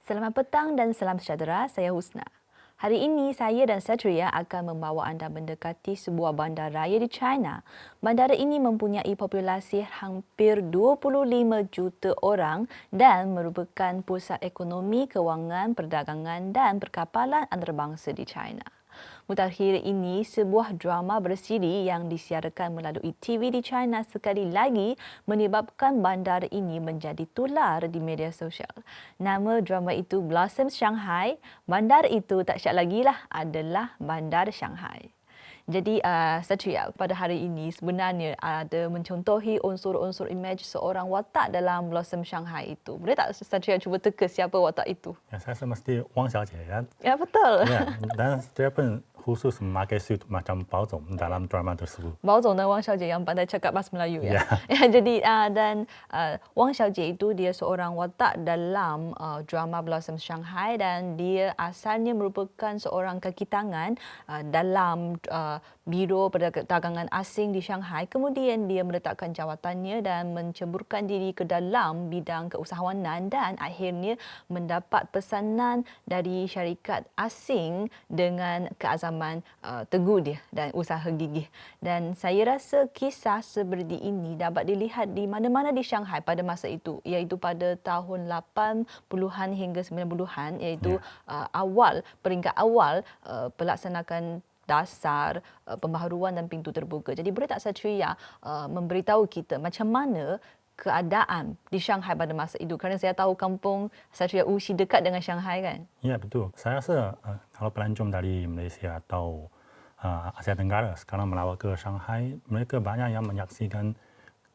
Selamat petang dan salam sejahtera, saya Husna. Hari ini saya dan Satria akan membawa anda mendekati sebuah bandar raya di China. Bandar ini mempunyai populasi hampir 25 juta orang dan merupakan pusat ekonomi, kewangan, perdagangan dan perkapalan antarabangsa di China. Mutakhir ini sebuah drama bersiri yang disiarkan melalui TV di China sekali lagi menyebabkan bandar ini menjadi tular di media sosial. Nama drama itu Blossoms Shanghai. Bandar itu tak syak lagi lah adalah Bandar Shanghai. Jadi Satria, pada hari ini sebenarnya ada mencontohi unsur-unsur imej seorang watak dalam Blossom Shanghai itu. Boleh tak Satria cuba teka siapa watak itu? Ya, saya rasa mesti Wang Xiaojie ya. Ya, betul. Ya, dan dia pun khusus memakai suit macam Bao Zong dalam drama tersebut. Bao Zong dan Wang Xiaojie yang pandai cakap bahasa Melayu ya. Ya. Ya, jadi Wang Xiaojie itu dia seorang watak dalam drama Blossoms Shanghai dan dia asalnya merupakan seorang kaki tangan dalam Biro Perdagangan Asing di Shanghai. Kemudian dia meletakkan jawatannya dan menceburkan diri ke dalam bidang keusahawanan dan akhirnya mendapat pesanan dari syarikat asing dengan keazaman teguh dia dan usaha gigih. Dan saya rasa kisah seperti ini dapat dilihat di mana-mana di Shanghai pada masa itu, iaitu pada tahun 80-an hingga 90-an, iaitu peringkat awal pelaksanakan dasar pembaharuan dan pintu terbuka. Jadi boleh tak Satria memberitahu kita macam mana keadaan di Shanghai pada masa itu? Kerana saya tahu kampung Satria Wuxi dekat dengan Shanghai kan? Ya, betul. Saya rasa kalau pelancong dari Malaysia atau Asia Tenggara sekarang melawat ke Shanghai, mereka banyak yang menyaksikan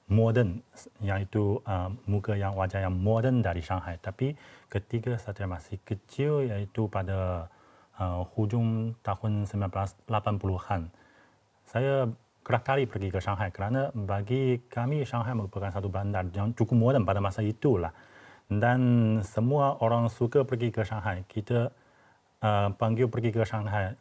moden, iaitu muka yang wajah yang moden dari Shanghai. Tapi ketika saya masih kecil, iaitu pada hujung tahun 1980-an, saya kerap kali pergi ke Shanghai kerana bagi kami Shanghai merupakan satu bandar yang cukup moden pada masa itulah. Dan semua orang suka pergi ke Shanghai. Kita panggil pergi ke Shanghai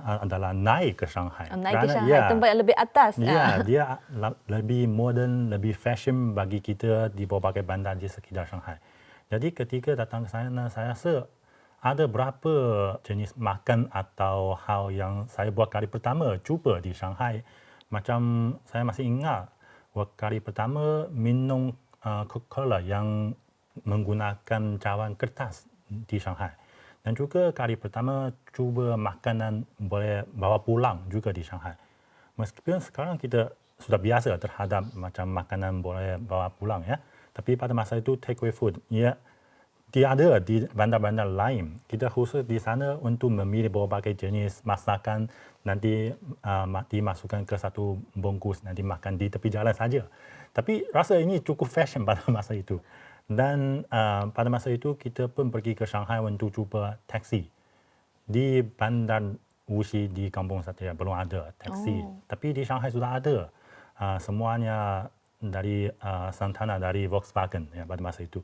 adalah naik ke Shanghai. Naik ke Shanghai, tempat yang lebih atas. Ya, dia lebih moden, lebih fashion bagi kita di berbagai bandar di sekitar Shanghai. Jadi ketika datang ke sana, saya rasa ada berapa jenis makan atau hal yang saya buat kali pertama cuba di Shanghai. Macam saya masih ingat, kali pertama minum Coca-Cola yang menggunakan cawan kertas di Shanghai. Dan juga kali pertama cuba makanan boleh bawa pulang juga di Shanghai. Meskipun sekarang kita sudah biasa terhadap macam makanan boleh bawa pulang ya. Tapi pada masa itu takeaway food ya tiada di bandar-bandar lain. Kita khusus di sana untuk memilih berbagai jenis masakan, nanti dimasukkan ke satu bungkus, nanti makan di tepi jalan saja. Tapi rasa ini cukup fashion pada masa itu. Dan pada masa itu kita pun pergi ke Shanghai untuk cuba taksi. Di bandar Wuxi di kampung saya belum ada taksi. Tapi di Shanghai sudah ada. Semuanya dari Santana, dari Volkswagen ya, pada masa itu.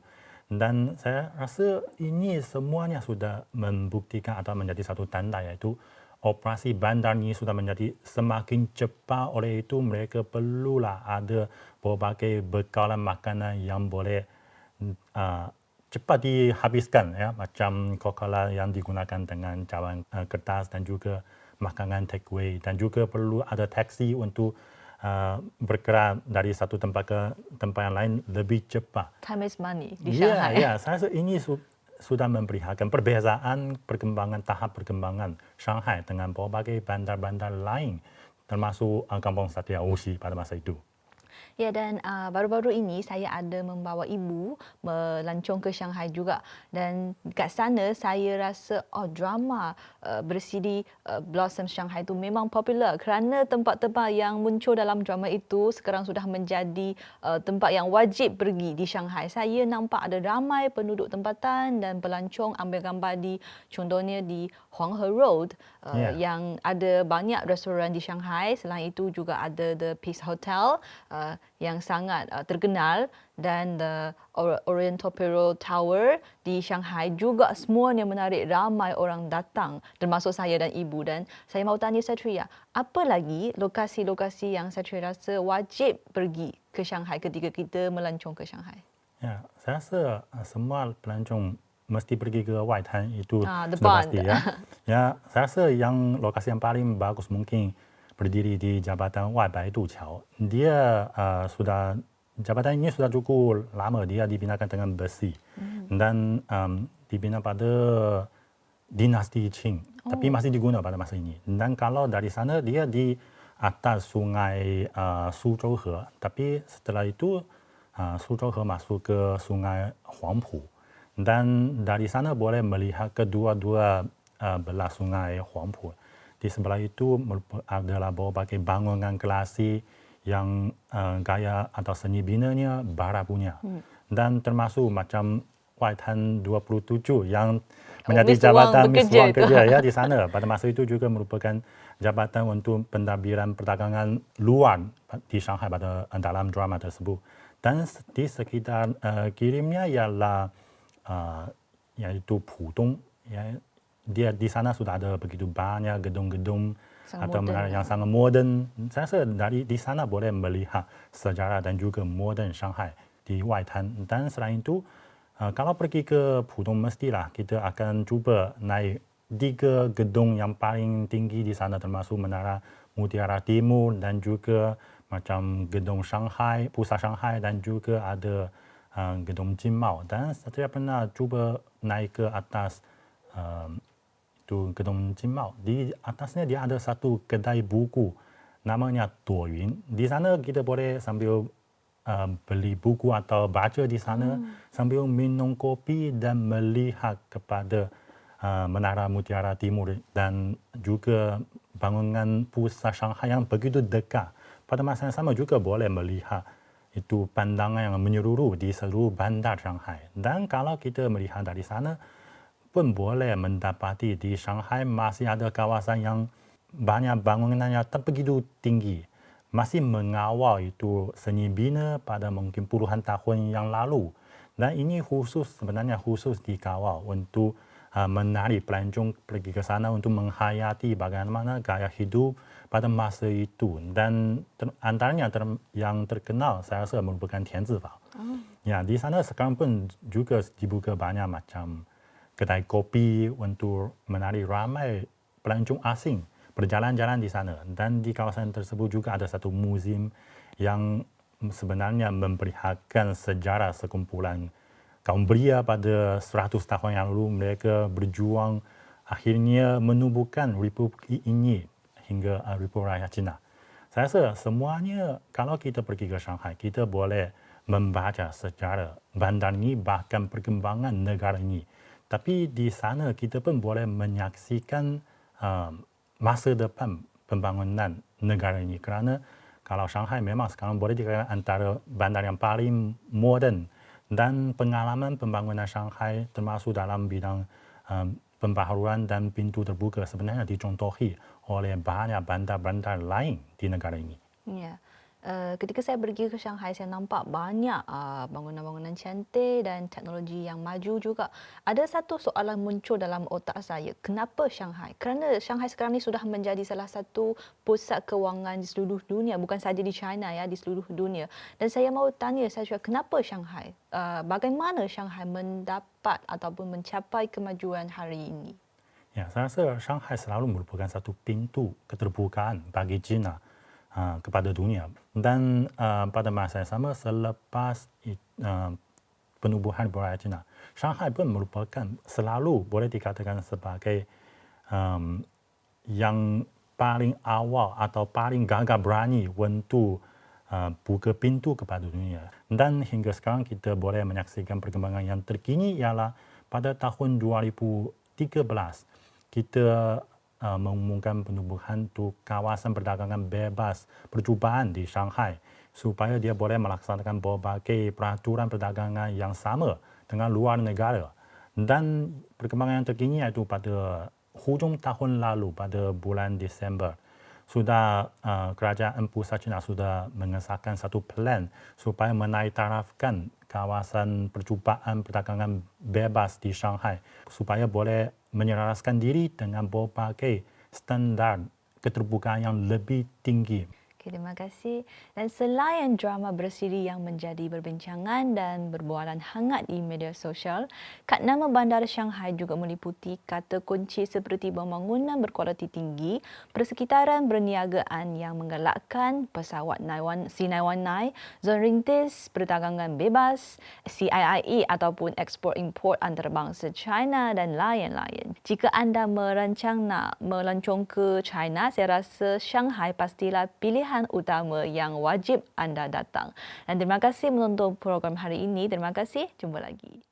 Dan saya rasa ini semuanya sudah membuktikan atau menjadi satu tanda, iaitu operasi bandar ini sudah menjadi semakin cepat. Oleh itu mereka perlulah ada berbagai bekalan makanan yang boleh cepat dihabiskan ya, macam Coca-Cola yang digunakan dengan cawan kertas dan juga makanan takeaway, dan juga perlu ada taksi untuk bergerak dari satu tempat ke tempat yang lain lebih cepat. Time is money di Shanghai. Ya, saya rasa ini sudah memperlihatkan perbezaan tahap perkembangan Shanghai dengan berbagai bandar-bandar lain, termasuk kampung Satria Wuxi pada masa itu. Ya, dan baru-baru ini saya ada membawa ibu melancong ke Shanghai juga. Dan kat sana saya rasa drama bersiri Blossom Shanghai itu memang popular kerana tempat-tempat yang muncul dalam drama itu sekarang sudah menjadi tempat yang wajib pergi di Shanghai. Saya nampak ada ramai penduduk tempatan dan pelancong ambil gambar contohnya di Huanghe Road yang ada banyak restoran di Shanghai. Selain itu juga ada The Peace Hotel yang sangat terkenal, dan the Oriental Pearl Tower di Shanghai juga semuanya menarik ramai orang datang, termasuk saya dan ibu. Dan saya mahu tanya Satria, apa lagi lokasi-lokasi yang Satria rasa wajib pergi ke Shanghai ketika kita melancong ke Shanghai? Ya, saya rasa semua pelancong mesti pergi ke Waitan, itu The sudah Bond. pasti ya. Ya, saya rasa yang lokasi yang paling bagus mungkin berdiri di Jabatan Waibai Duqiao. Dia jabatan ini sudah cukup lama, dia dibinakan dengan besi dan dibina pada dinasti Qing, tapi masih digunakan pada masa ini. Dan kalau dari sana dia di atas sungai Suzhou He, tapi setelah itu Suzhou He masuk ke sungai Huangpu. Dan dari sana boleh melihat kedua-dua belah sungai Huangpu. Di sebelah itu adalah berbagai bangunan klasik yang gaya atau seni binanya barat punya. Dan termasuk macam Waitan 27 yang menjadi Miss Wang jabatan Miss bekerja Wang itu. kerja ya di sana. Pada masa itu juga merupakan jabatan untuk pentadbiran perdagangan luar di Shanghai pada dalam drama tersebut. Dan di sekitar kirimnya ialah yaitu Pudong. Ya, dia di sana sudah ada begitu banyak gedung-gedung atau menara yang sangat moden. Saya rasa dari di sana boleh melihat sejarah dan juga moden Shanghai di Waitan. Dan selain itu, kalau pergi ke Pudong mestilah kita akan cuba naik 3 gedung yang paling tinggi di sana, termasuk Menara Mutiara Timur dan juga macam gedung Shanghai, pusat Shanghai, dan juga ada gedung Jinmao. Dan saya pernah cuba naik ke atas itu gedung Jinmao. Di atasnya dia ada satu kedai buku namanya Duoyun. Di sana kita boleh sambil beli buku atau baca di sana sambil minum kopi dan melihat kepada Menara Mutiara Timur dan juga bangunan pusat Shanghai yang begitu dekat. Pada masa yang sama juga boleh melihat itu pandangan yang menyeluruh di seluruh bandar Shanghai. Dan kalau kita melihat dari sana pun boleh mendapati di Shanghai masih ada kawasan yang banyak bangunan yang tak begitu tinggi. Masih mengawal itu seni bina pada mungkin puluhan tahun yang lalu. Dan ini sebenarnya khusus dikawal untuk menarik pelancong pergi ke sana untuk menghayati bagaimana gaya hidup pada masa itu. Dan antaranya yang terkenal saya rasa merupakan Tianzifang. Ya, di sana sekarang pun juga dibuka banyak macam kedai kopi untuk menarik ramai pelancong asing berjalan-jalan di sana. Dan di kawasan tersebut juga ada satu museum yang sebenarnya memperlihatkan sejarah sekumpulan kaum pria pada 100 tahun yang lalu. Mereka berjuang akhirnya menubuhkan Republik ini hingga Republik Rakyat Cina. Saya rasa semuanya kalau kita pergi ke Shanghai, kita boleh membaca sejarah bandar ini bahkan perkembangan negara ini. Tapi di sana kita pun boleh menyaksikan masa depan pembangunan negara ini. Kerana kalau Shanghai memang sekarang boleh dikatakan antara bandar yang paling moden dan pengalaman pembangunan Shanghai termasuk dalam bidang pembaharuan dan pintu terbuka sebenarnya dicontohi oleh banyak bandar-bandar lain di negara ini. Ya. Ketika saya pergi ke Shanghai, saya nampak banyak bangunan-bangunan cantik dan teknologi yang maju juga. Ada satu soalan muncul dalam otak saya. Kenapa Shanghai? Kerana Shanghai sekarang ini sudah menjadi salah satu pusat kewangan di seluruh dunia. Bukan saja di China, ya, di seluruh dunia. Dan saya mau tanya saya juga, kenapa Shanghai? Bagaimana Shanghai mendapat ataupun mencapai kemajuan hari ini? Ya, saya rasa Shanghai selalu merupakan satu pintu keterbukaan bagi China kepada dunia. Dan pada masa yang sama selepas penubuhan budaya China, Shanghai pun merupakan selalu boleh dikatakan sebagai yang paling awal atau paling gagah berani untuk buka pintu kepada dunia. Dan hingga sekarang kita boleh menyaksikan perkembangan yang terkini ialah pada tahun 2013 kita mengumumkan penubuhan untuk kawasan perdagangan bebas percubaan di Shanghai supaya dia boleh melaksanakan berbagai peraturan perdagangan yang sama dengan luar negara. Dan perkembangan yang terkini iaitu pada hujung tahun lalu pada bulan Disember sudah kerajaan pusat China sudah mengesahkan satu plan supaya menaik tarafkan kawasan percubaan perdagangan bebas di Shanghai supaya boleh menyelaraskan diri dengan berbagai standar keterbukaan yang lebih tinggi. Okay, terima kasih. Dan selain drama bersiri yang menjadi perbincangan dan berbualan hangat di media sosial, kad nama Bandar Shanghai juga meliputi kata kunci seperti pembangunan berkualiti tinggi, persekitaran berniagaan yang menggalakkan pesawat C919, zon rintis, perdagangan bebas, CIIE ataupun ekspor-import antarabangsa China dan lain-lain. Jika anda merancang nak melancong ke China, saya rasa Shanghai pastilah pilihan utama yang wajib anda datang. Dan terima kasih menonton program hari ini. Terima kasih. Jumpa lagi.